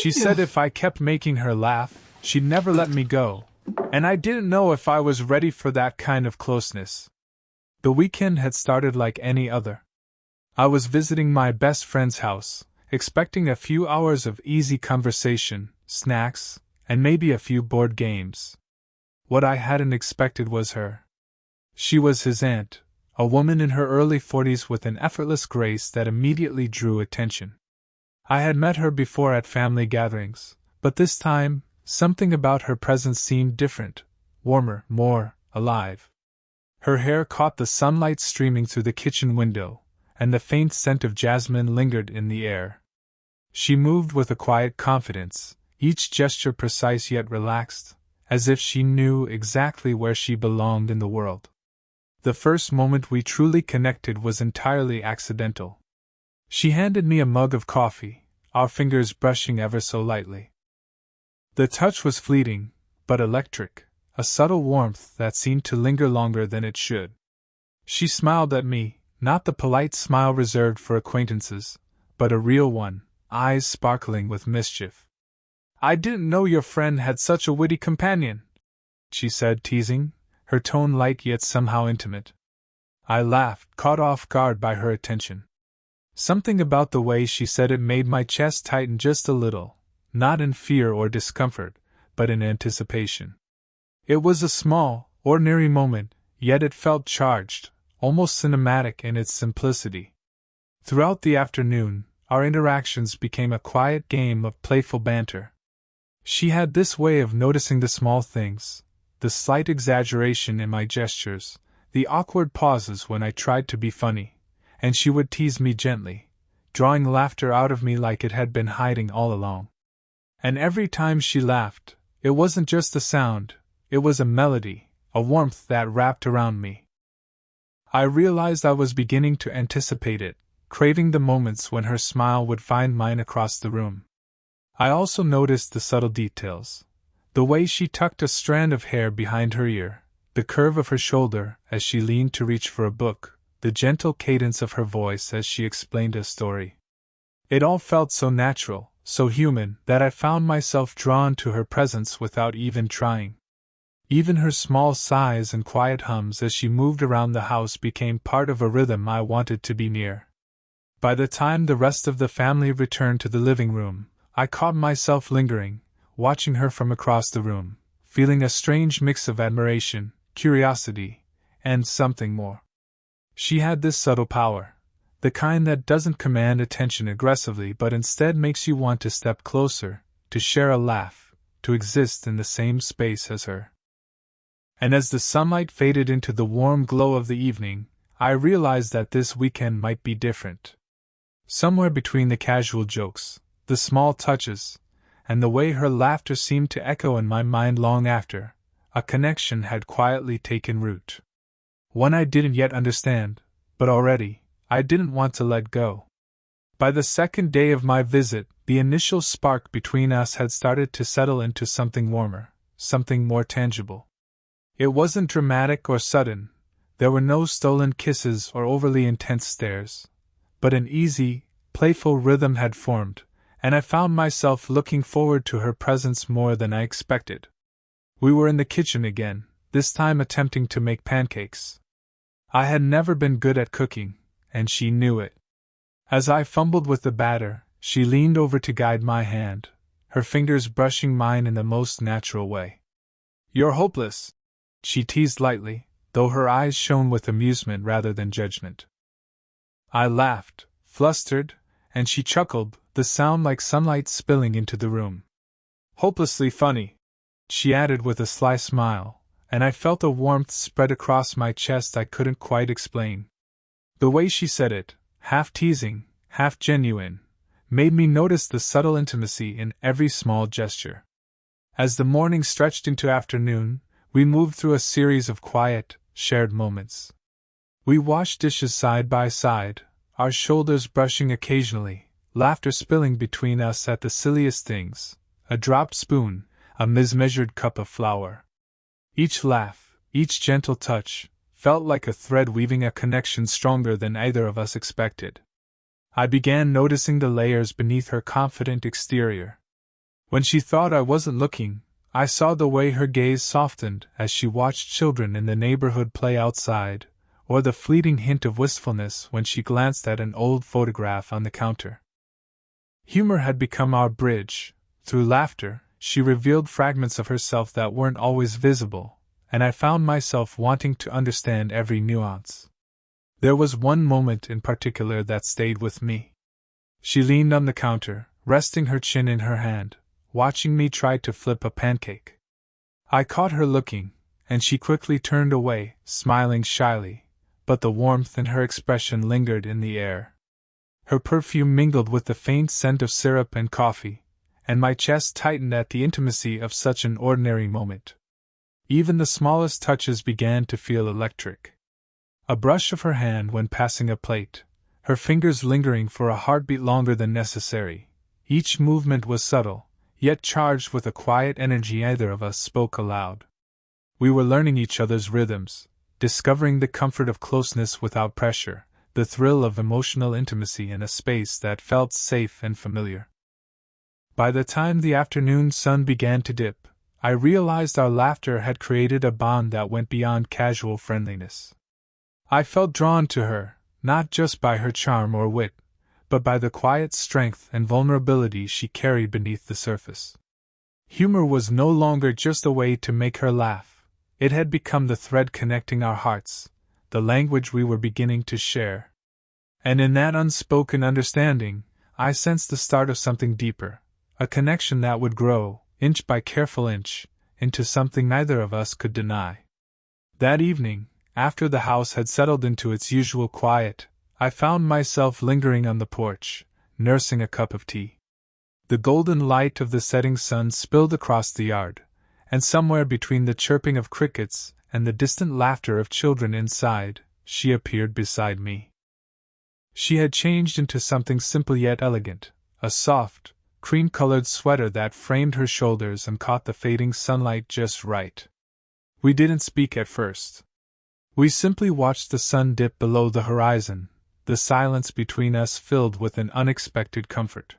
She said if I kept making her laugh, she'd never let me go, and I didn't know if I was ready for that kind of closeness. The weekend had started like any other. I was visiting my best friend's house, expecting a few hours of easy conversation, snacks, and maybe a few board games. What I hadn't expected was her. She was his aunt, a woman in her early 40s with an effortless grace that immediately drew attention. I had met her before at family gatherings, but this time, something about her presence seemed different, warmer, more alive. Her hair caught the sunlight streaming through the kitchen window, and the faint scent of jasmine lingered in the air. She moved with a quiet confidence, each gesture precise yet relaxed, as if she knew exactly where she belonged in the world. The first moment we truly connected was entirely accidental. She handed me a mug of coffee, our fingers brushing ever so lightly. The touch was fleeting, but electric, a subtle warmth that seemed to linger longer than it should. She smiled at me, not the polite smile reserved for acquaintances, but a real one, eyes sparkling with mischief. "I didn't know your friend had such a witty companion," she said, teasing, her tone light yet somehow intimate. I laughed, caught off guard by her attention. Something about the way she said it made my chest tighten just a little, not in fear or discomfort, but in anticipation. It was a small, ordinary moment, yet it felt charged, almost cinematic in its simplicity. Throughout the afternoon, our interactions became a quiet game of playful banter. She had this way of noticing the small things, the slight exaggeration in my gestures, the awkward pauses when I tried to be funny, and she would tease me gently, drawing laughter out of me like it had been hiding all along. And every time she laughed, it wasn't just a sound, it was a melody, a warmth that wrapped around me. I realized I was beginning to anticipate it, craving the moments when her smile would find mine across the room. I also noticed the subtle details. The way she tucked a strand of hair behind her ear, the curve of her shoulder as she leaned to reach for a book, the gentle cadence of her voice as she explained a story. It all felt so natural, so human, that I found myself drawn to her presence without even trying. Even her small sighs and quiet hums as she moved around the house became part of a rhythm I wanted to be near. By the time the rest of the family returned to the living room, I caught myself lingering, watching her from across the room, feeling a strange mix of admiration, curiosity, and something more. She had this subtle power, the kind that doesn't command attention aggressively but instead makes you want to step closer, to share a laugh, to exist in the same space as her. And as the sunlight faded into the warm glow of the evening, I realized that this weekend might be different. Somewhere between the casual jokes, the small touches, and the way her laughter seemed to echo in my mind long after, a connection had quietly taken root. One I didn't yet understand, but already, I didn't want to let go. By the second day of my visit, the initial spark between us had started to settle into something warmer, something more tangible. It wasn't dramatic or sudden, there were no stolen kisses or overly intense stares, but an easy, playful rhythm had formed, and I found myself looking forward to her presence more than I expected. We were in the kitchen again, this time attempting to make pancakes. I had never been good at cooking, and she knew it. As I fumbled with the batter, she leaned over to guide my hand, her fingers brushing mine in the most natural way. "You're hopeless," she teased lightly, though her eyes shone with amusement rather than judgment. I laughed, flustered, and she chuckled, the sound like sunlight spilling into the room. "Hopelessly funny," she added with a sly smile, and I felt a warmth spread across my chest I couldn't quite explain. The way she said it, half teasing, half genuine, made me notice the subtle intimacy in every small gesture. As the morning stretched into afternoon, we moved through a series of quiet, shared moments. We washed dishes side by side, our shoulders brushing occasionally, laughter spilling between us at the silliest things, a dropped spoon, a mismeasured cup of flour. Each laugh, each gentle touch, felt like a thread weaving a connection stronger than either of us expected. I began noticing the layers beneath her confident exterior. When she thought I wasn't looking, I saw the way her gaze softened as she watched children in the neighborhood play outside, or the fleeting hint of wistfulness when she glanced at an old photograph on the counter. Humor had become our bridge. Through laughter, she revealed fragments of herself that weren't always visible, and I found myself wanting to understand every nuance. There was one moment in particular that stayed with me. She leaned on the counter, resting her chin in her hand, watching me try to flip a pancake. I caught her looking, and she quickly turned away, smiling shyly, but the warmth in her expression lingered in the air. Her perfume mingled with the faint scent of syrup and coffee, and my chest tightened at the intimacy of such an ordinary moment. Even the smallest touches began to feel electric. A brush of her hand when passing a plate, her fingers lingering for a heartbeat longer than necessary. Each movement was subtle, yet charged with a quiet energy neither of us spoke aloud. We were learning each other's rhythms, discovering the comfort of closeness without pressure, the thrill of emotional intimacy in a space that felt safe and familiar. By the time the afternoon sun began to dip, I realized our laughter had created a bond that went beyond casual friendliness. I felt drawn to her, not just by her charm or wit, but by the quiet strength and vulnerability she carried beneath the surface. Humor was no longer just a way to make her laugh, it had become the thread connecting our hearts, the language we were beginning to share. And in that unspoken understanding, I sensed the start of something deeper, a connection that would grow, inch by careful inch, into something neither of us could deny. That evening, after the house had settled into its usual quiet, I found myself lingering on the porch, nursing a cup of tea. The golden light of the setting sun spilled across the yard, and somewhere between the chirping of crickets and the distant laughter of children inside, she appeared beside me. She had changed into something simple yet elegant, a soft, cream-colored sweater that framed her shoulders and caught the fading sunlight just right. We didn't speak at first. We simply watched the sun dip below the horizon, the silence between us filled with an unexpected comfort.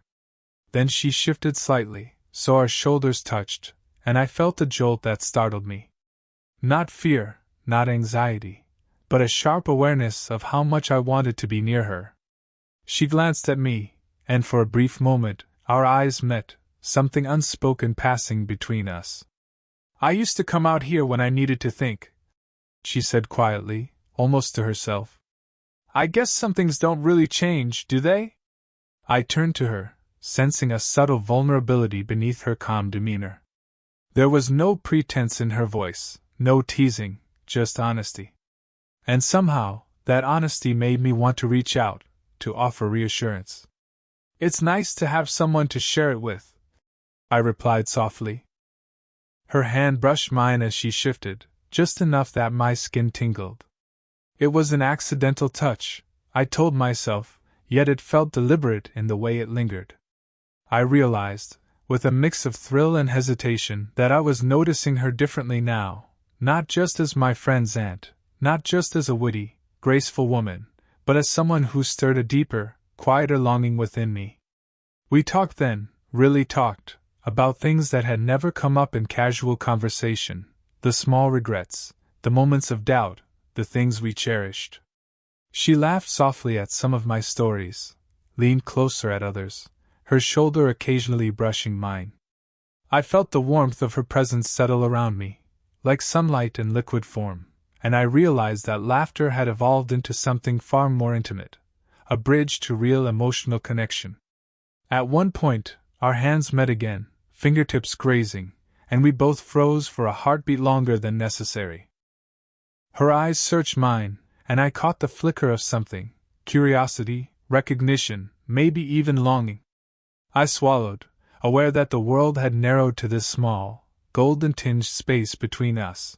Then she shifted slightly, so our shoulders touched, and I felt a jolt that startled me. Not fear, not anxiety, but a sharp awareness of how much I wanted to be near her. She glanced at me, and for a brief moment, our eyes met, something unspoken passing between us. "I used to come out here when I needed to think," she said quietly, almost to herself. "I guess some things don't really change, do they?" I turned to her, sensing a subtle vulnerability beneath her calm demeanor. There was no pretense in her voice, no teasing, just honesty. And somehow, that honesty made me want to reach out, to offer reassurance. "It's nice to have someone to share it with," I replied softly. Her hand brushed mine as she shifted, just enough that my skin tingled. It was an accidental touch, I told myself, yet it felt deliberate in the way it lingered. I realized, with a mix of thrill and hesitation, that I was noticing her differently now, not just as my friend's aunt, not just as a witty, graceful woman, but as someone who stirred a deeper, quieter longing within me. We talked then, really talked, about things that had never come up in casual conversation, the small regrets, the moments of doubt, the things we cherished. She laughed softly at some of my stories, leaned closer at others, her shoulder occasionally brushing mine. I felt the warmth of her presence settle around me, like sunlight in liquid form, and I realized that laughter had evolved into something far more intimate, a bridge to real emotional connection. At one point, our hands met again, fingertips grazing, and we both froze for a heartbeat longer than necessary. Her eyes searched mine, and I caught the flicker of something, curiosity, recognition, maybe even longing. I swallowed, aware that the world had narrowed to this small, golden-tinged space between us.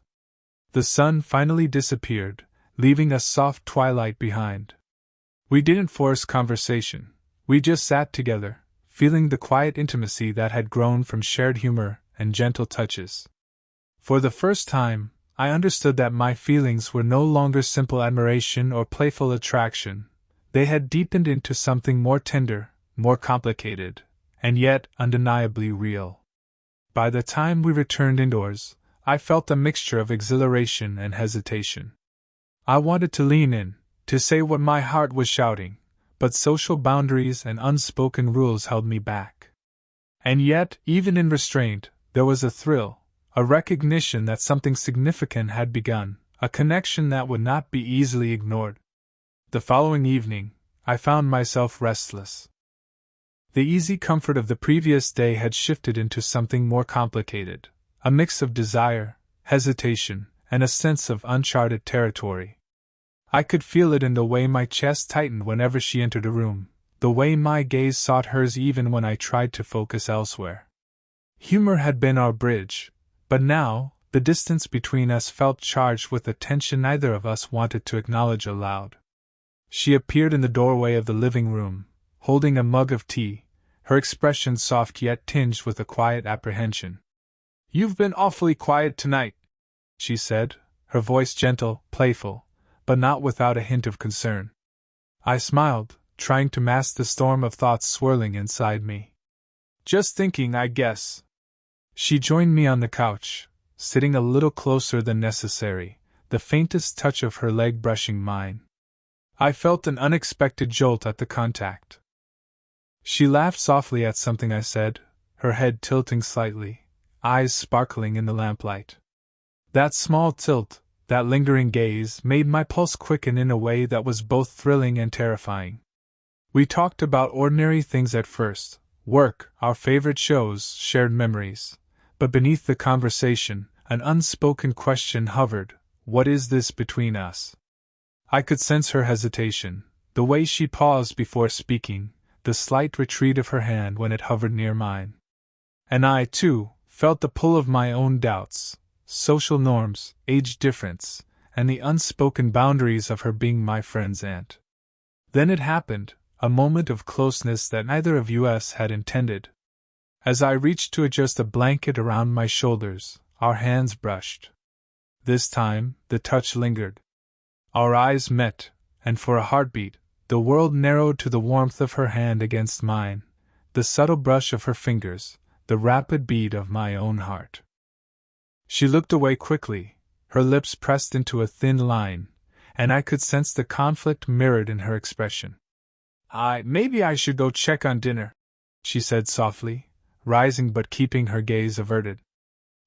The sun finally disappeared, leaving a soft twilight behind. We didn't force conversation, we just sat together, feeling the quiet intimacy that had grown from shared humor and gentle touches. For the first time, I understood that my feelings were no longer simple admiration or playful attraction. They had deepened into something more tender, more complicated, and yet undeniably real. By the time we returned indoors, I felt a mixture of exhilaration and hesitation. I wanted to lean in, to say what my heart was shouting, but social boundaries and unspoken rules held me back. And yet, even in restraint, there was a thrill, a recognition that something significant had begun, a connection that would not be easily ignored. The following evening, I found myself restless. The easy comfort of the previous day had shifted into something more complicated, a mix of desire, hesitation, and a sense of uncharted territory. I could feel it in the way my chest tightened whenever she entered a room, the way my gaze sought hers even when I tried to focus elsewhere. Humor had been our bridge, but now, the distance between us felt charged with a tension neither of us wanted to acknowledge aloud. She appeared in the doorway of the living room, holding a mug of tea, her expression soft yet tinged with a quiet apprehension. "You've been awfully quiet tonight," she said, her voice gentle, playful, but not without a hint of concern. I smiled, trying to mask the storm of thoughts swirling inside me. "Just thinking, I guess." She joined me on the couch, sitting a little closer than necessary, the faintest touch of her leg brushing mine. I felt an unexpected jolt at the contact. She laughed softly at something I said, her head tilting slightly, eyes sparkling in the lamplight. That small tilt, that lingering gaze, made my pulse quicken in a way that was both thrilling and terrifying. We talked about ordinary things at first, work, our favorite shows, shared memories. But beneath the conversation, an unspoken question hovered: what is this between us? I could sense her hesitation, the way she paused before speaking, the slight retreat of her hand when it hovered near mine. And I, too, felt the pull of my own doubts, social norms, age difference, and the unspoken boundaries of her being my friend's aunt. Then it happened, a moment of closeness that neither of us had intended. As I reached to adjust a blanket around my shoulders, our hands brushed. This time, the touch lingered. Our eyes met, and for a heartbeat, the world narrowed to the warmth of her hand against mine, the subtle brush of her fingers, the rapid beat of my own heart. She looked away quickly, her lips pressed into a thin line, and I could sense the conflict mirrored in her expression. Maybe I should go check on dinner," she said softly, rising but keeping her gaze averted.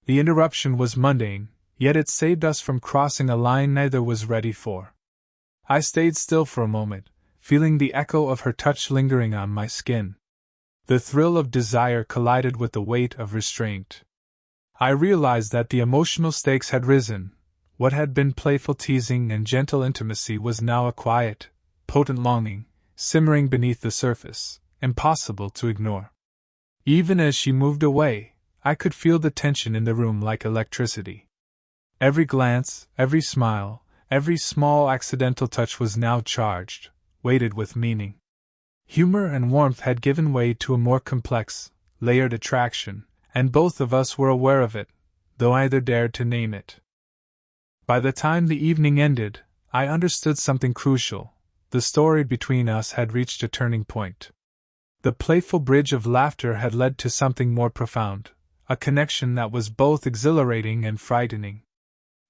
The interruption was mundane, yet it saved us from crossing a line neither was ready for. I stayed still for a moment, feeling the echo of her touch lingering on my skin. The thrill of desire collided with the weight of restraint. I realized that the emotional stakes had risen. What had been playful teasing and gentle intimacy was now a quiet, potent longing, simmering beneath the surface, impossible to ignore. Even as she moved away, I could feel the tension in the room like electricity. Every glance, every smile, every small accidental touch was now charged, weighted with meaning. Humor and warmth had given way to a more complex, layered attraction, and both of us were aware of it, though neither dared to name it. By the time the evening ended, I understood something crucial. The story between us had reached a turning point. The playful bridge of laughter had led to something more profound, a connection that was both exhilarating and frightening.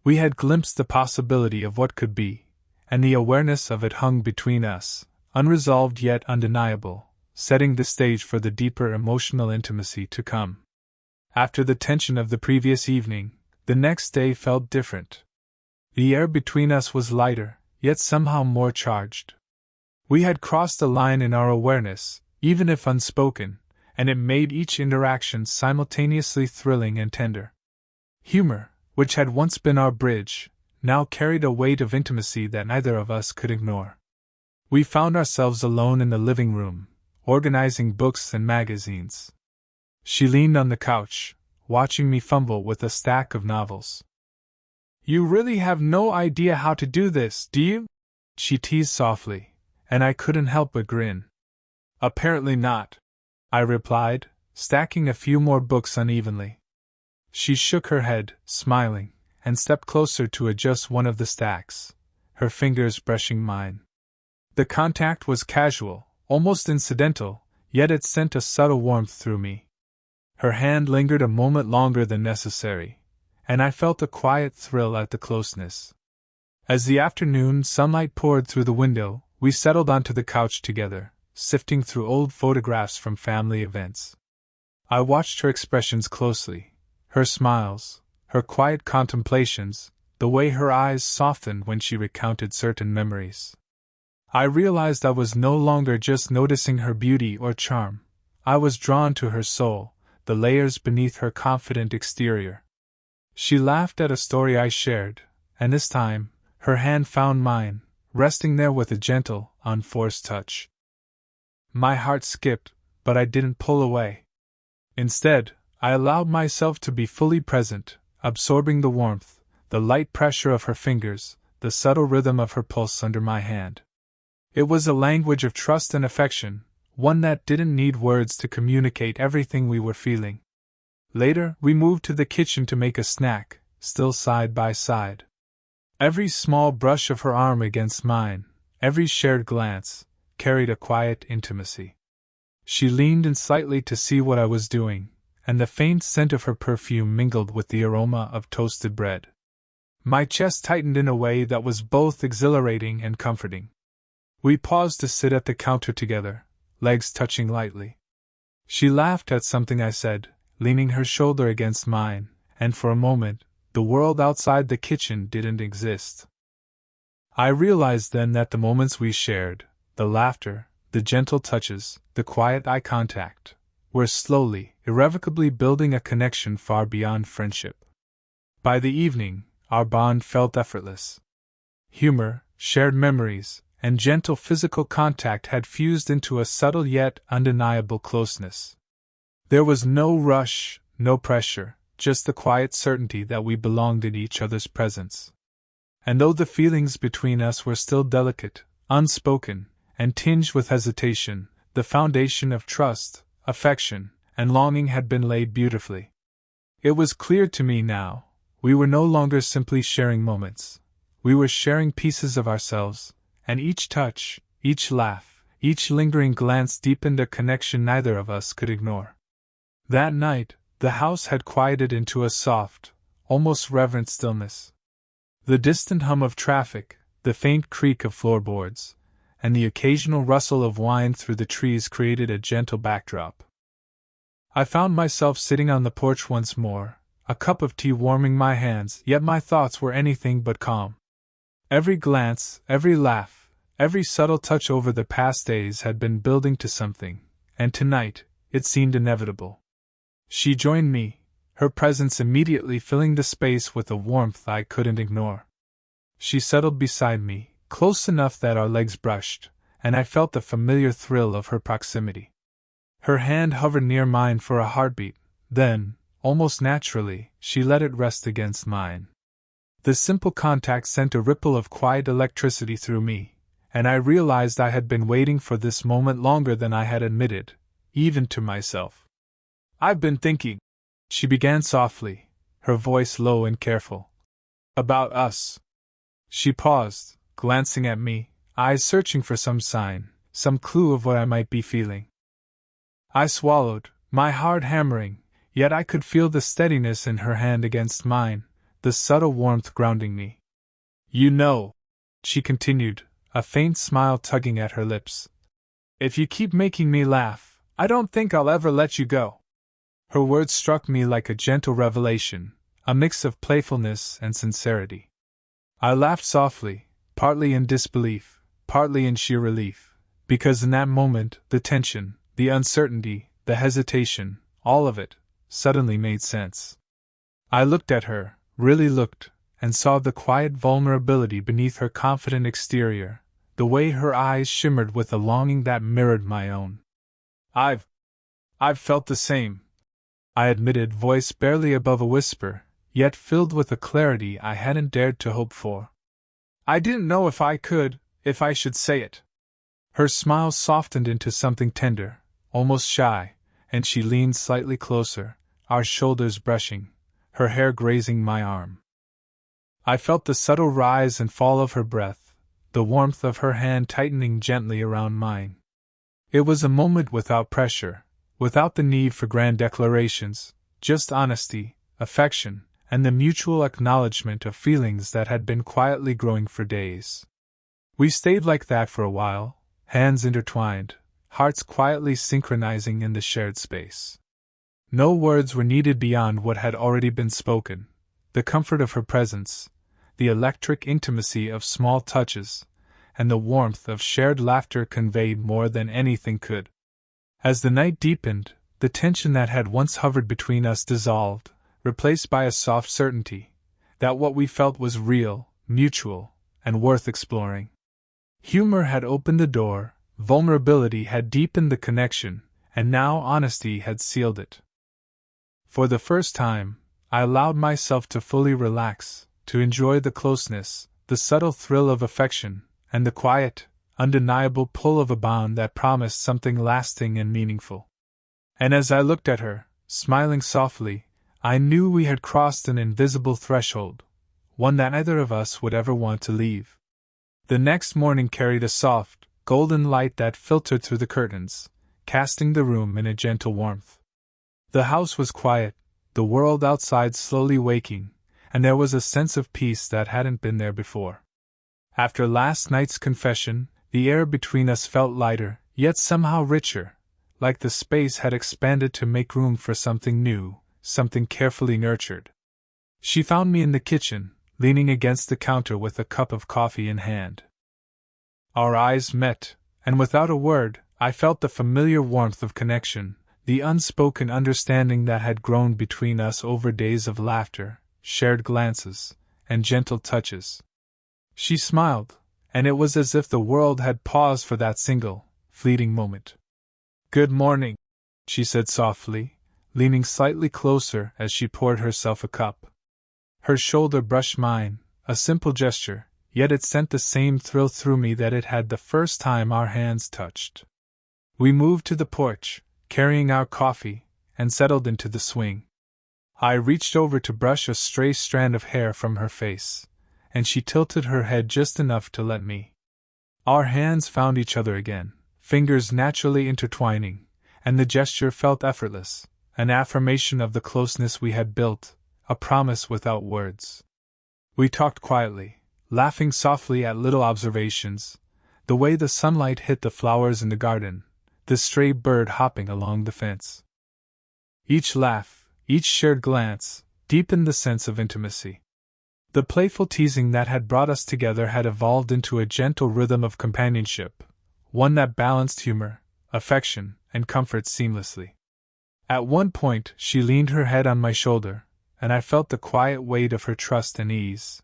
We had glimpsed the possibility of what could be, and the awareness of it hung between us, unresolved yet undeniable, setting the stage for the deeper emotional intimacy to come. After the tension of the previous evening, the next day felt different. The air between us was lighter, yet somehow more charged. We had crossed a line in our awareness, even if unspoken, and it made each interaction simultaneously thrilling and tender. Humor, which had once been our bridge, now carried a weight of intimacy that neither of us could ignore. We found ourselves alone in the living room, organizing books and magazines. She leaned on the couch, watching me fumble with a stack of novels. "You really have no idea how to do this, do you?" she teased softly, and I couldn't help but grin. "Apparently not," I replied, stacking a few more books unevenly. She shook her head, smiling, and stepped closer to adjust one of the stacks, her fingers brushing mine. The contact was casual, almost incidental, yet it sent a subtle warmth through me. Her hand lingered a moment longer than necessary, and I felt a quiet thrill at the closeness. As the afternoon sunlight poured through the window, we settled onto the couch together, sifting through old photographs from family events. I watched her expressions closely, her smiles, her quiet contemplations, the way her eyes softened when she recounted certain memories. I realized I was no longer just noticing her beauty or charm. I was drawn to her soul, the layers beneath her confident exterior. She laughed at a story I shared, and this time, her hand found mine, resting there with a gentle, unforced touch. My heart skipped, but I didn't pull away. Instead, I allowed myself to be fully present, absorbing the warmth, the light pressure of her fingers, the subtle rhythm of her pulse under my hand. It was a language of trust and affection, one that didn't need words to communicate everything we were feeling. Later, we moved to the kitchen to make a snack, still side by side. Every small brush of her arm against mine, every shared glance, carried a quiet intimacy. She leaned in slightly to see what I was doing, and the faint scent of her perfume mingled with the aroma of toasted bread. My chest tightened in a way that was both exhilarating and comforting. We paused to sit at the counter together, legs touching lightly. She laughed at something I said, leaning her shoulder against mine, and for a moment, the world outside the kitchen didn't exist. I realized then that the moments we shared, the laughter, the gentle touches, the quiet eye contact, were slowly, irrevocably building a connection far beyond friendship. By the evening, our bond felt effortless. Humor, shared memories, and gentle physical contact had fused into a subtle yet undeniable closeness. There was no rush, no pressure, just the quiet certainty that we belonged in each other's presence. And though the feelings between us were still delicate, unspoken, and tinged with hesitation, the foundation of trust, affection, and longing had been laid beautifully. It was clear to me now, we were no longer simply sharing moments. We were sharing pieces of ourselves, and each touch, each laugh, each lingering glance deepened a connection neither of us could ignore. That night, the house had quieted into a soft, almost reverent stillness. The distant hum of traffic, the faint creak of floorboards, and the occasional rustle of wine through the trees created a gentle backdrop. I found myself sitting on the porch once more, a cup of tea warming my hands, yet my thoughts were anything but calm. Every glance, every laugh, every subtle touch over the past days had been building to something, and tonight, it seemed inevitable. She joined me, her presence immediately filling the space with a warmth I couldn't ignore. She settled beside me, close enough that our legs brushed, and I felt the familiar thrill of her proximity. Her hand hovered near mine for a heartbeat, then, almost naturally, she let it rest against mine. The simple contact sent a ripple of quiet electricity through me, and I realized I had been waiting for this moment longer than I had admitted, even to myself. "I've been thinking," she began softly, her voice low and careful, "about us." She paused, glancing at me, eyes searching for some sign, some clue of what I might be feeling. I swallowed, my heart hammering, yet I could feel the steadiness in her hand against mine, the subtle warmth grounding me. "You know," she continued, a faint smile tugging at her lips, "if you keep making me laugh, I don't think I'll ever let you go." Her words struck me like a gentle revelation, a mix of playfulness and sincerity. I laughed softly, partly in disbelief, partly in sheer relief, because in that moment, the tension, the uncertainty, the hesitation, all of it, suddenly made sense. I looked at her, really looked, and saw the quiet vulnerability beneath her confident exterior, the way her eyes shimmered with a longing that mirrored my own. I've felt the same," I admitted, voice barely above a whisper, yet filled with a clarity I hadn't dared to hope for. "I didn't know if I should say it." Her smile softened into something tender, almost shy, and she leaned slightly closer, our shoulders brushing, her hair grazing my arm. I felt the subtle rise and fall of her breath, the warmth of her hand tightening gently around mine. It was a moment without pressure, without the need for grand declarations, just honesty, affection, and the mutual acknowledgement of feelings that had been quietly growing for days. We stayed like that for a while, hands intertwined, hearts quietly synchronizing in the shared space. No words were needed beyond what had already been spoken: the comfort of her presence, the electric intimacy of small touches, and the warmth of shared laughter conveyed more than anything could. As the night deepened, the tension that had once hovered between us dissolved, replaced by a soft certainty that what we felt was real, mutual, and worth exploring. Humor had opened the door, vulnerability had deepened the connection, and now honesty had sealed it. For the first time, I allowed myself to fully relax, to enjoy the closeness, the subtle thrill of affection, and the quiet, undeniable pull of a bond that promised something lasting and meaningful. And as I looked at her, smiling softly, I knew we had crossed an invisible threshold, one that neither of us would ever want to leave. The next morning carried a soft, golden light that filtered through the curtains, casting the room in a gentle warmth. The house was quiet, the world outside slowly waking, and there was a sense of peace that hadn't been there before. After last night's confession, the air between us felt lighter, yet somehow richer, like the space had expanded to make room for something new, something carefully nurtured. She found me in the kitchen, leaning against the counter with a cup of coffee in hand. Our eyes met, and without a word, I felt the familiar warmth of connection, the unspoken understanding that had grown between us over days of laughter, shared glances, and gentle touches. She smiled, and it was as if the world had paused for that single, fleeting moment. "Good morning," she said softly, leaning slightly closer as she poured herself a cup. Her shoulder brushed mine, a simple gesture, yet it sent the same thrill through me that it had the first time our hands touched. We moved to the porch, carrying our coffee, and settled into the swing. I reached over to brush a stray strand of hair from her face, and she tilted her head just enough to let me. Our hands found each other again, fingers naturally intertwining, and the gesture felt effortless, an affirmation of the closeness we had built, a promise without words. We talked quietly, laughing softly at little observations, the way the sunlight hit the flowers in the garden, the stray bird hopping along the fence. Each laugh, each shared glance, deepened the sense of intimacy. The playful teasing that had brought us together had evolved into a gentle rhythm of companionship, one that balanced humor, affection, and comfort seamlessly. At one point, she leaned her head on my shoulder, and I felt the quiet weight of her trust and ease.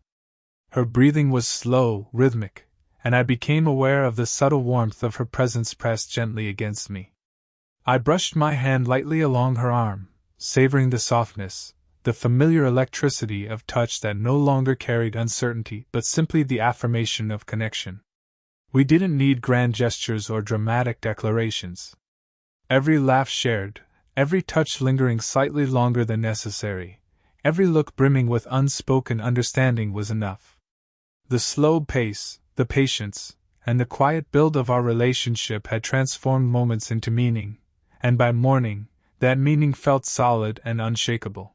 Her breathing was slow, rhythmic, and I became aware of the subtle warmth of her presence pressed gently against me. I brushed my hand lightly along her arm, savoring the softness, the familiar electricity of touch that no longer carried uncertainty but simply the affirmation of connection. We didn't need grand gestures or dramatic declarations. Every laugh shared, every touch lingering slightly longer than necessary, every look brimming with unspoken understanding was enough. The slow pace, the patience, and the quiet build of our relationship had transformed moments into meaning, and by morning, that meaning felt solid and unshakable.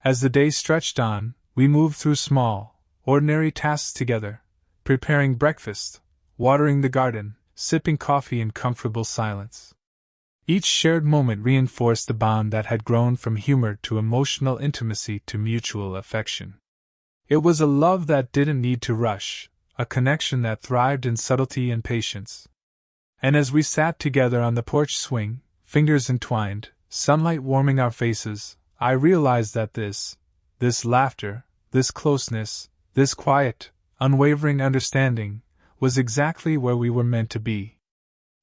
As the day stretched on, we moved through small, ordinary tasks together, preparing breakfast, watering the garden, sipping coffee in comfortable silence. Each shared moment reinforced the bond that had grown from humor to emotional intimacy to mutual affection. It was a love that didn't need to rush, a connection that thrived in subtlety and patience. And as we sat together on the porch swing, fingers entwined, sunlight warming our faces, I realized that this laughter, this closeness, this quiet, unwavering understanding, was exactly where we were meant to be.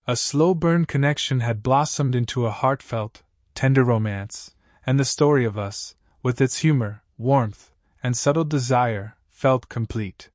A slow-burn connection had blossomed into a heartfelt, tender romance, and the story of us, with its humor, warmth, and subtle desire, felt complete.